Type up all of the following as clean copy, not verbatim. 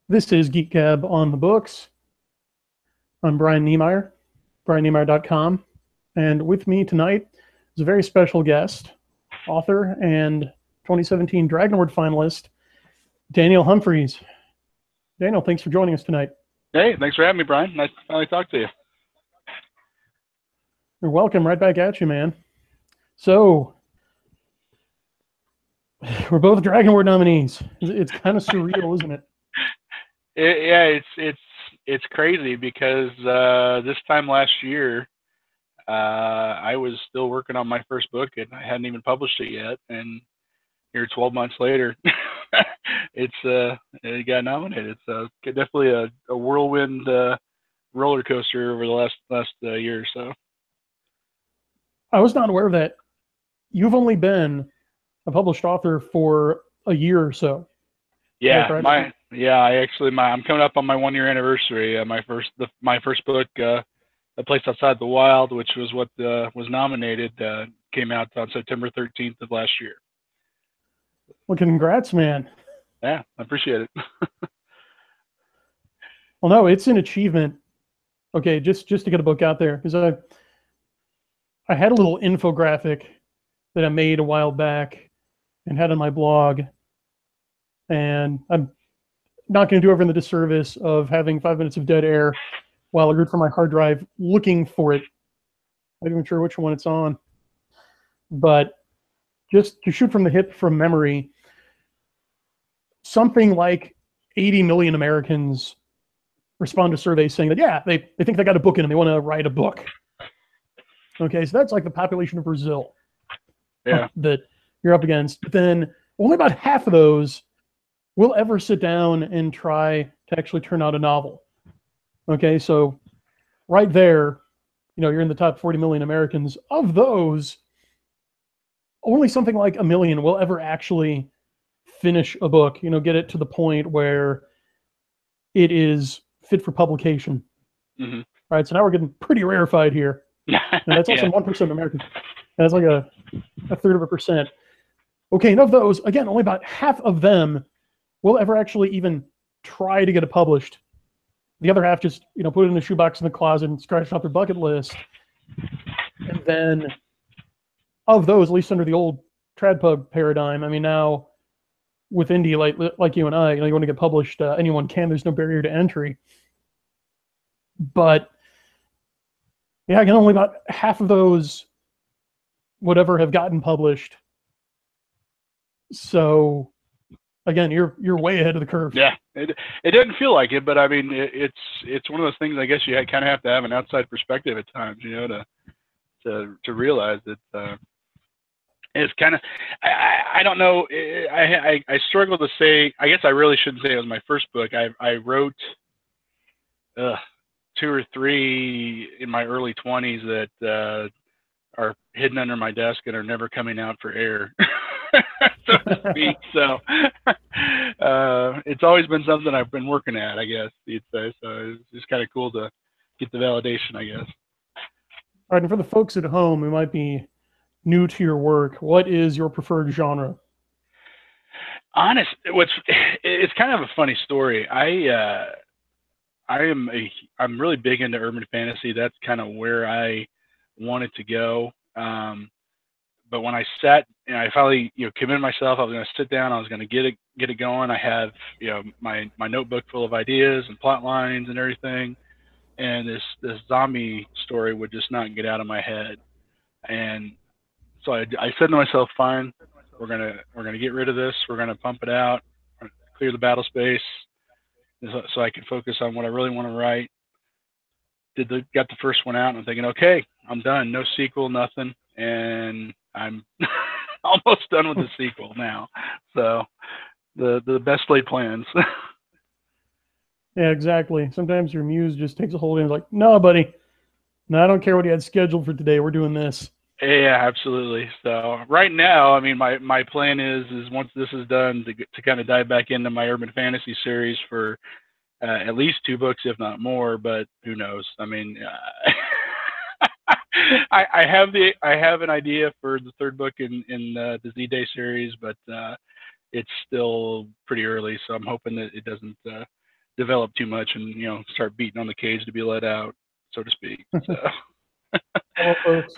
This is Geek Gab on the books. I'm Brian Niemeier, brianniemeier.com. And with me tonight is a very special guest, author and 2017 Dragon Award finalist, Daniel Humphreys. Daniel, thanks for joining us tonight. Hey, thanks for having me, Brian. Nice to finally talk to you. You're welcome. Right back at you, man. So, we're both Dragon Award nominees. It's kind of surreal, isn't it? Yeah, it's crazy because this time last year, I was still working on my first book and I hadn't even published it yet. And here, 12 months later, it got nominated. So definitely a whirlwind roller coaster over the last year or so. I was not aware of that. You've only been a published author for a year or so. Yeah, right? I'm coming up on my 1 year anniversary. My first book, A Place Outside the Wild, which was what was nominated, came out on September 13th of last year. Well, congrats, man. Yeah, I appreciate it. Well, no, it's an achievement. Okay, just to get a book out there, because I had a little infographic that I made a while back and had on my blog, and I'm not going to do everyone the disservice of having 5 minutes of dead air while I root for my hard drive looking for it. I'm not even sure which one it's on, but just to shoot from the hip from memory, something like 80 million Americans respond to surveys saying that, yeah, they think they got a book in them. They want to write a book. Okay, so that's like the population of Brazil. Yeah. That you're up against. But then only about half of those will ever sit down and try to actually turn out a novel. Okay, so right there, you're in the top 40 million Americans. Of those, only something like 1 million will ever actually finish a book, get it to the point where it is fit for publication. Mm-hmm. All right, so now we're getting pretty rarefied here. And that's also 1% of Americans. And that's like a third of a percent. Okay, and of those, again, only about half of them will ever actually even try to get it published. The other half just, put it in a shoebox in the closet and scratch off their bucket list. And then of those, at least under the old TradPub paradigm, I mean, now with indie like you and I, you want to get published, anyone can. There's no barrier to entry. But yeah, again, only about half of those would ever have gotten published. So again, you're way ahead of the curve. Yeah, it doesn't feel like it, but I mean, it's one of those things. I guess you kind of have to have an outside perspective at times, to realize that it's kind of. I don't know. I struggle to say. I guess I really shouldn't say it was my first book. I wrote 2 or 3 in my early 20s that are hidden under my desk and are never coming out for air. So to speak. So it's always been something I've been working at, I guess you'd say. So it's just kind of cool to get the validation, I guess. All right, and for the folks at home who might be new to your work, what is your preferred genre? It's kind of a funny story. I'm really big into urban fantasy. That's kind of where I wanted to go. But when I sat and I finally, committed myself, I was going to sit down. I was going to get it going. I have, my notebook full of ideas and plot lines and everything. And this zombie story would just not get out of my head. And so I said to myself, fine, we're gonna get rid of this. We're gonna pump it out, clear the battle space, so I can focus on what I really want to write. Got the first one out, and I'm thinking, okay, I'm done. No sequel, nothing, and I'm almost done with the sequel now. So the best laid plans. Yeah, exactly. Sometimes your muse just takes a hold and is like, no, buddy, no, I don't care what you had scheduled for today. We're doing this. Yeah, absolutely. So right now, I mean, my plan is once this is done to kind of dive back into my urban fantasy series for at least 2 books, if not more. But who knows? I mean, I have an idea for the 3rd book in the Z-Day series, but it's still pretty early. So I'm hoping that it doesn't develop too much and start beating on the cage to be let out, so to speak. So. Hello, folks.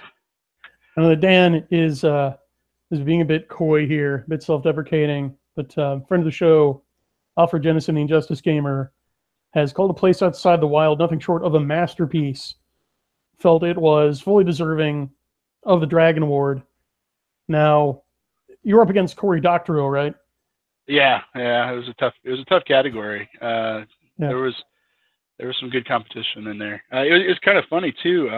I know that Dan is being a bit coy here, a bit self-deprecating, but friend of the show, Alfred Jennison, the Injustice Gamer, has called A Place Outside the Wild nothing short of a masterpiece. Felt it was fully deserving of the Dragon Award. Now, you were up against Cory Doctorow, right? Yeah, it was a tough category. There was some good competition in there. It was kind of funny too.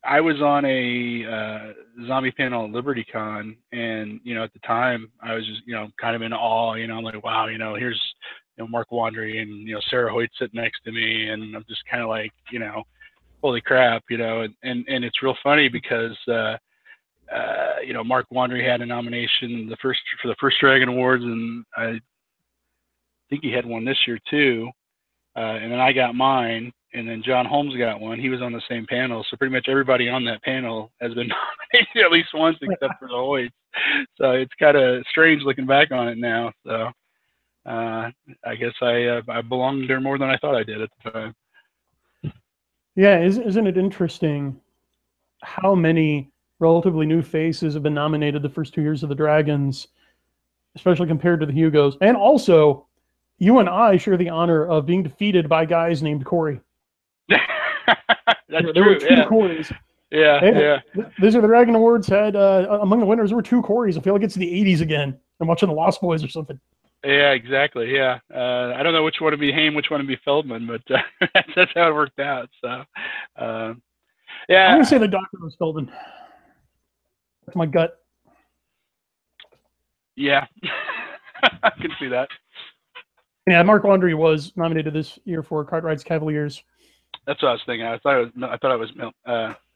I was on a zombie panel at LibertyCon, and at the time I was just kind of in awe. I'm like, wow, here's Mark Wandry and Sarah Hoyt sitting next to me, and I'm just kind of like, holy crap, and it's real funny because Mark Wandry had a nomination for the first Dragon Awards, and I think he had one this year too. And then I got mine, and then John Holmes got one. He was on the same panel, so pretty much everybody on that panel has been nominated at least once, except for the Hoyts. So it's kind of strange looking back on it now. So I guess I belonged there more than I thought I did at the time. Yeah, isn't it interesting how many relatively new faces have been nominated the first 2 years of the Dragons, especially compared to the Hugos? And also, you and I share the honor of being defeated by guys named Cory. There were two Corys. Yeah. These are the Dragon Awards. Had among the winners were two Corys. I feel like it's the '80s again. I'm watching the Lost Boys or something. Yeah, exactly. Yeah, I don't know which one to be Haim, which one to be Feldman, but that's how it worked out. So, yeah, I'm gonna say the Doctor was Feldman. That's my gut. Yeah, I can see that. Yeah, Mark Wandry was nominated this year for Cartwright's Cavaliers. That's what I was thinking. I thought it was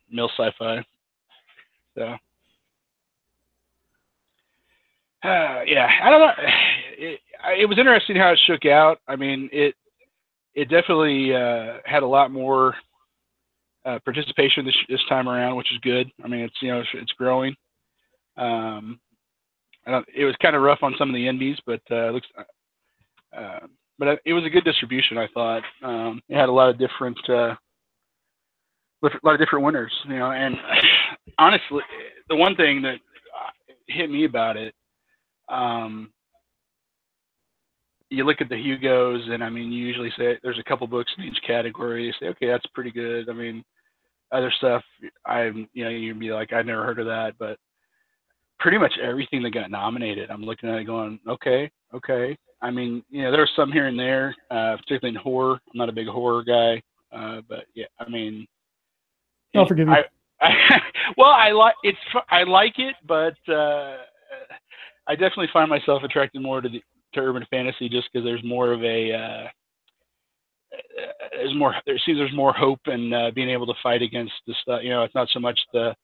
Mill Sci-Fi. So, yeah, I don't know. It was interesting how it shook out. I mean, it definitely had a lot more participation this time around, which is good. I mean, it's growing. It was kind of rough on some of the indies, but it looks. But it was a good distribution, I thought. It had a lot of different winners, And honestly, the one thing that hit me about it, you look at the Hugos, and I mean, you usually say there's a couple books in each category. You say, okay, that's pretty good. I mean, other stuff, you'd be like, I've never heard of that, but pretty much everything that got nominated, I'm looking at it going, okay. I mean, there are some here and there, particularly in horror. I'm not a big horror guy, but yeah, I mean, I'll forgive you. Well, I like it, but I definitely find myself attracted more to urban fantasy just because there's more of a there's more hope in being able to fight against the stuff. It's not so much the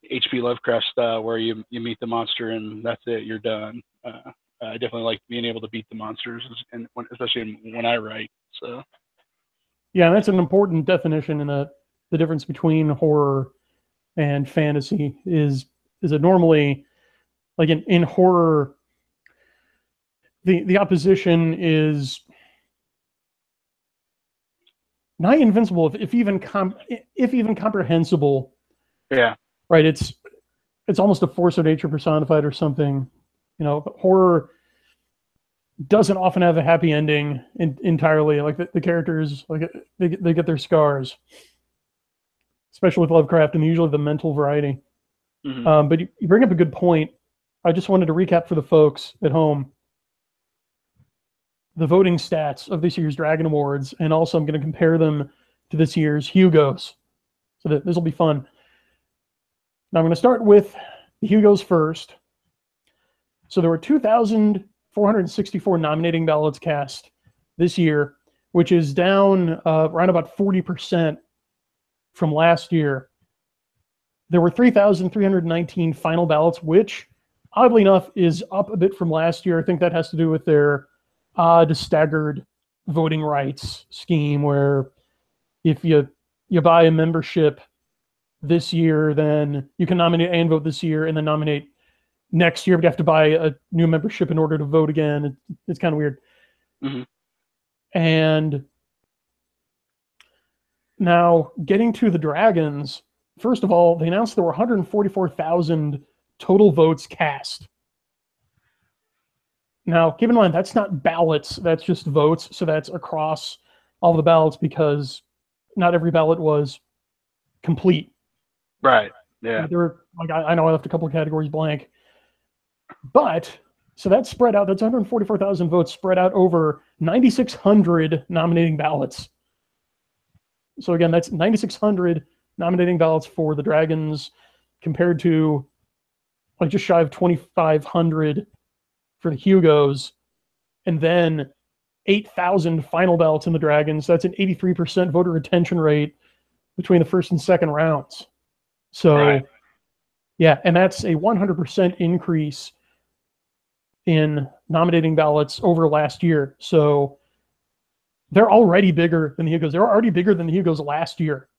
H.P. Lovecraft style where you meet the monster and that's it, you're done. I definitely like being able to beat the monsters, and especially when I write. So, yeah, that's an important definition in the difference between horror and fantasy. Is it normally like in horror, the opposition is not invincible, if even comprehensible. Yeah. Right. It's almost a force of nature personified or something. Horror doesn't often have a happy ending entirely. Like the characters, like they get their scars, especially with Lovecraft, and usually the mental variety. Mm-hmm. But you bring up a good point. I just wanted to recap for the folks at home the voting stats of this year's Dragon Awards, and also I'm going to compare them to this year's Hugos, so that this will be fun. Now I'm going to start with the Hugos first. So there were 2,464 nominating ballots cast this year, which is down around about 40% from last year. There were 3,319 final ballots, which, oddly enough, is up a bit from last year. I think that has to do with their odd staggered voting rights scheme, where if you buy a membership this year, then you can nominate and vote this year, and then nominate next year, but you have to buy a new membership in order to vote again. It's kind of weird. Mm-hmm. And now getting to the Dragons, first of all, they announced there were 144,000 total votes cast. Now, keep in mind, that's not ballots, that's just votes. So that's across all the ballots because not every ballot was complete. Right. Yeah. There were, like, I know I left a couple of categories blank. But, so that's spread out, that's 144,000 votes spread out over 9,600 nominating ballots. So again, that's 9,600 nominating ballots for the Dragons compared to like just shy of 2,500 for the Hugos, and then 8,000 final ballots in the Dragons. So that's an 83% voter retention rate between the first and second rounds. So, right. Yeah, and that's a 100% increase in nominating ballots over last year. So they're already bigger than the Hugos. They were already bigger than the Hugos last year,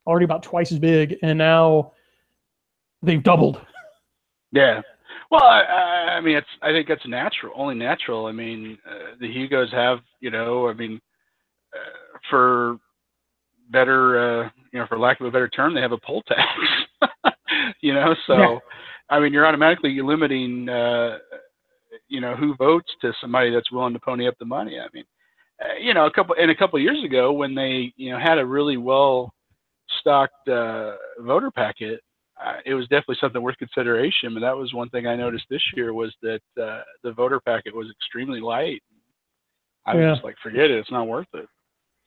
already about twice as big, and now they've doubled. Yeah. Well, I mean, I think that's natural, only natural. I mean, the Hugos have, for better, for lack of a better term, they have a poll tax, so, yeah. I mean, you're automatically limiting, who votes to somebody that's willing to pony up the money. I mean, a couple of years ago when they, had a really well-stocked voter packet, it was definitely something worth consideration. But that was one thing I noticed this year was that the voter packet was extremely light. I was just like, forget it, it's not worth it.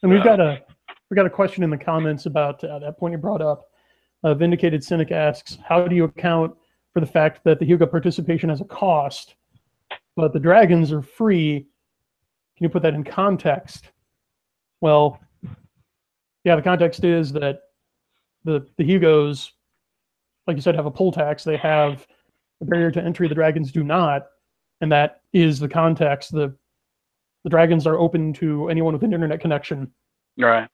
And we've got a question in the comments about that point you brought up. Vindicated Cynic asks, how do you account for the fact that the Hugo participation has a cost, but the Dragons are free? Can you put that in context? Well, yeah, the context is that the Hugos, like you said, have a poll tax. They have a barrier to entry. The Dragons do not, and that is the context. The Dragons are open to anyone with an internet connection. Right.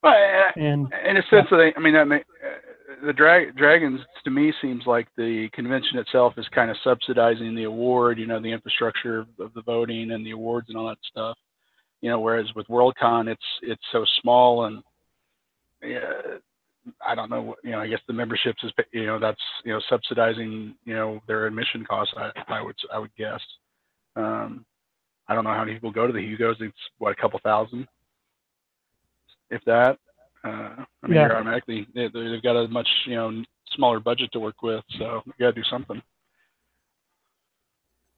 Well, and in a sense, yeah. The Dragons, to me, seems like the convention itself is kind of subsidizing the award, the infrastructure of the voting and the awards and all that stuff. Whereas with Worldcon, it's so small and I don't know, I guess the memberships is, that's, subsidizing, their admission costs. I would guess. I don't know how many people go to the Hugos. It's what, a couple thousand, if that. You're automatically, they've got a much, smaller budget to work with, so you got to do something.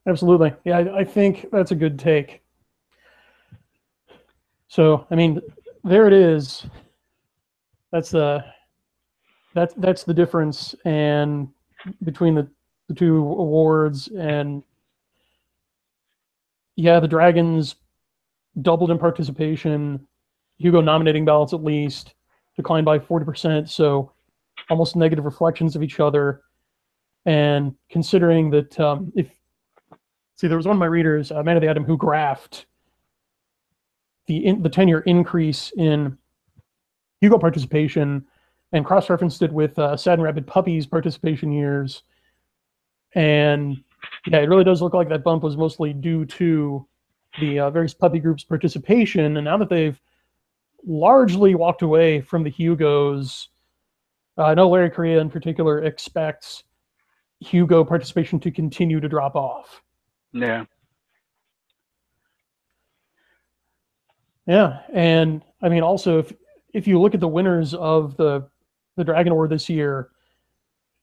Absolutely. Yeah, I think that's a good take. So, I mean, there it is. That's the difference and between the two awards. And yeah, the Dragons doubled in participation. Hugo nominating ballots at least declined by 40%, so almost negative reflections of each other. And considering that there was one of my readers, Man of the Atom, who graphed the 10-year increase in Hugo participation and cross-referenced it with Sad and Rabid Puppies participation years. And yeah, it really does look like that bump was mostly due to the various puppy groups' participation. And now that they've largely walked away from the Hugos, I know Larry Correa in particular expects Hugo participation to continue to drop off. Yeah. Yeah, and I mean, also, if you look at the winners of the Dragon Award this year,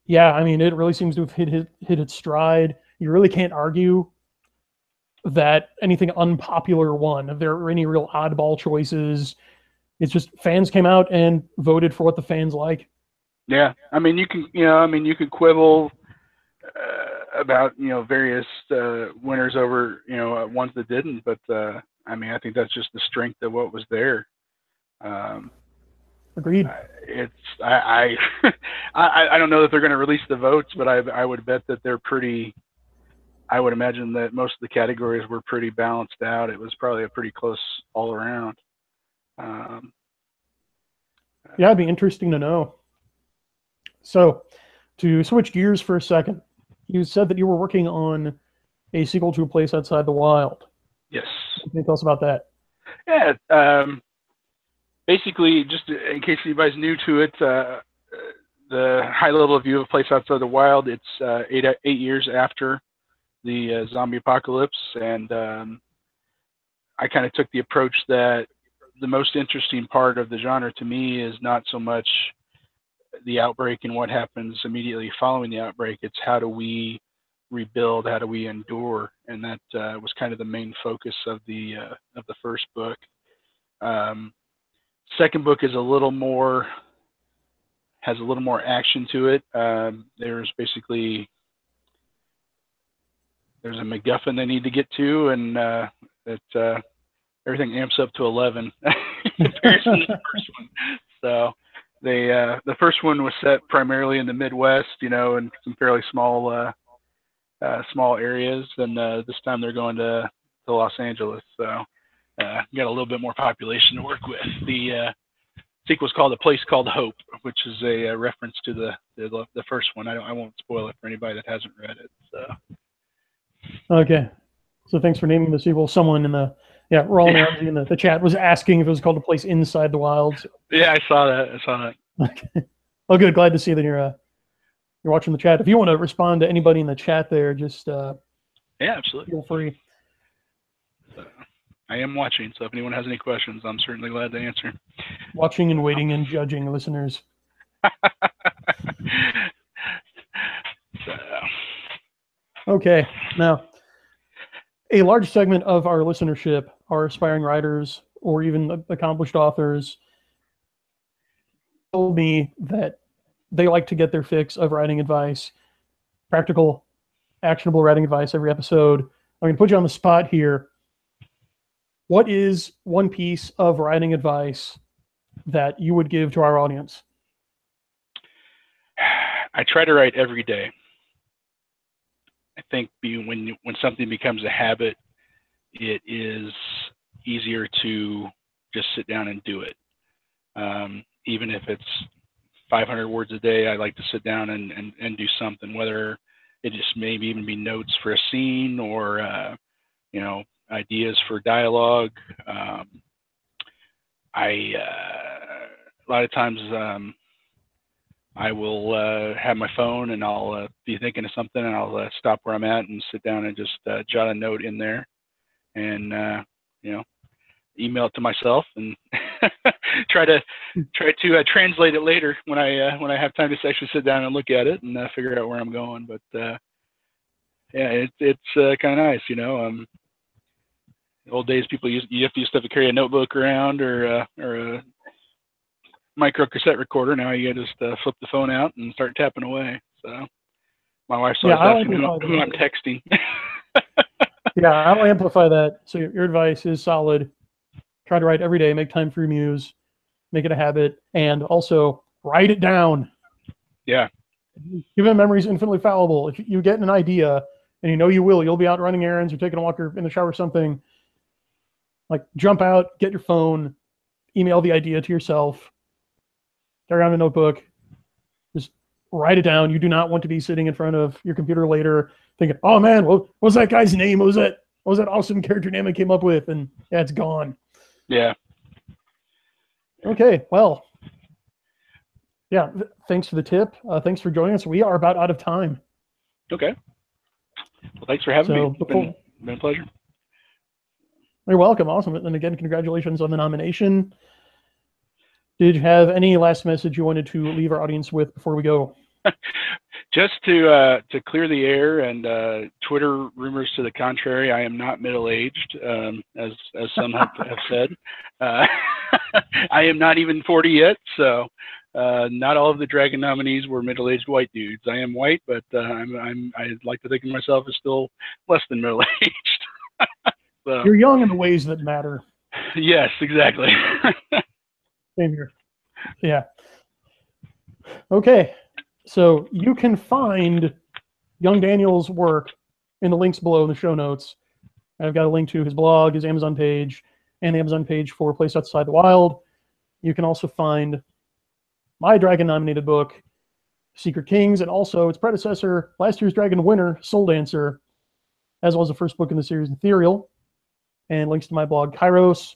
yeah, I mean, it really seems to have hit its stride. You really can't argue that anything unpopular won. If there were any real oddball choices, it's just fans came out and voted for what the fans like. Yeah, I mean, you can quibble about various winners over ones that didn't, but I mean, I think that's just the strength of what was there. Agreed. I don't know that they're going to release the votes, but I would bet that they're pretty. I would imagine that most of the categories were pretty balanced out. It was probably a pretty close all around. Yeah, it'd be interesting to know. So, to switch gears for a second, you said that you were working on a sequel to A Place Outside the Wild. Yes. Can you tell us about that? Yeah. Basically, just in case anybody's new to it, the high-level view of A Place Outside the Wild. It's 8 years after the zombie apocalypse, and I kind of took the approach that the most interesting part of the genre to me is not so much the outbreak and what happens immediately following the outbreak. It's how do we rebuild, how do we endure, and that was kind of the main focus of the first book. Second book is has a little more action to it. There's a MacGuffin they need to get to, and everything amps up to 11 in comparison to the first one. So the first one was set primarily in the Midwest, in some fairly small areas, and this time they're going to Los Angeles. So got a little bit more population to work with. The sequel is called A Place Called Hope, which is a reference to the first one. I won't spoil it for anybody that hasn't read it. So. Okay. So thanks for naming the sequel. Someone in the in the chat was asking if it was called A Place Inside the Wilds. Yeah, I saw that. Okay. Oh, good. Glad to see that you're watching the chat. If you want to respond to anybody in the chat there, just absolutely, feel free. I am watching, so if anyone has any questions, I'm certainly glad to answer. Watching and waiting and judging, listeners. Okay, now a large segment of our listenership are aspiring writers or even accomplished authors. Told me that they like to get their fix of writing advice, practical, actionable writing advice every episode. I'm going to put you on the spot here. What is one piece of writing advice that you would give to our audience? I try to write every day. I think when something becomes a habit, it is easier to just sit down and do it. Even if it's 500 words a day, I like to sit down and do something, whether it just maybe even be notes for a scene or, ideas for dialogue. A lot of times I will have my phone and I'll be thinking of something and I'll stop where I'm at and sit down and just jot a note in there and, email it to myself and try to translate it later when I have time to actually sit down and look at it and figure out where I'm going. But it's kind of nice, old days you have to carry a notebook around or a micro cassette recorder. Now you just flip the phone out and start tapping away. So my wife's always asking who I'm texting. Yeah, I'll amplify that. So your advice is solid. Try to write every day, make time for your muse, make it a habit, and also write it down. Yeah. Human memory is infinitely fallible. If you get an idea, and you'll be out running errands or taking a walk or in the shower or something, like jump out, get your phone, email the idea to yourself, carry around a notebook, just write it down. You do not want to be sitting in front of your computer later thinking, oh man, what was that guy's name? What was that awesome character name I came up with? And yeah, it's gone. Yeah. Okay, well, yeah, thanks for the tip. Thanks for joining us. We are about out of time. Okay. Well, thanks for having me. It's been a pleasure. You're welcome. Awesome. And again, congratulations on the nomination. Did you have any last message you wanted to leave our audience with before we go? Just to clear the air and Twitter rumors to the contrary, I am not middle-aged, as some have said. I am not even 40 yet, so not all of the Dragon nominees were middle-aged white dudes. I am white, but I like to think of myself as still less than middle-aged. So, you're young in the ways that matter. Yes, exactly. Same here. Yeah. Okay. So you can find young Daniel's work in the links below in the show notes. I've got a link to his blog, his Amazon page, and the Amazon page for A Place Outside the Wild. You can also find my Dragon-nominated book, Secret Kings, and also its predecessor, last year's Dragon winner, Soul Dancer, as well as the first book in the series, Ethereal, and links to my blog, Kairos.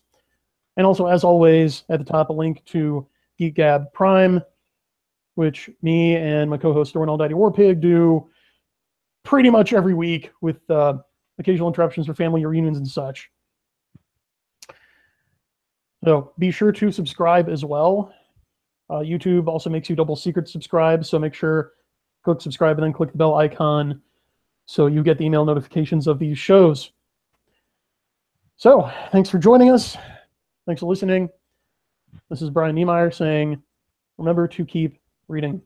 And also, as always, at the top, a link to Geek Gab Prime, which me and my co-host Ronald Daddy Warpig do pretty much every week with occasional interruptions for family reunions and such. So be sure to subscribe as well. YouTube also makes you double secret subscribe, so make sure click subscribe and then click the bell icon so you get the email notifications of these shows. So thanks for joining us. Thanks for listening. This is Brian Niemeier saying, remember to keep reading.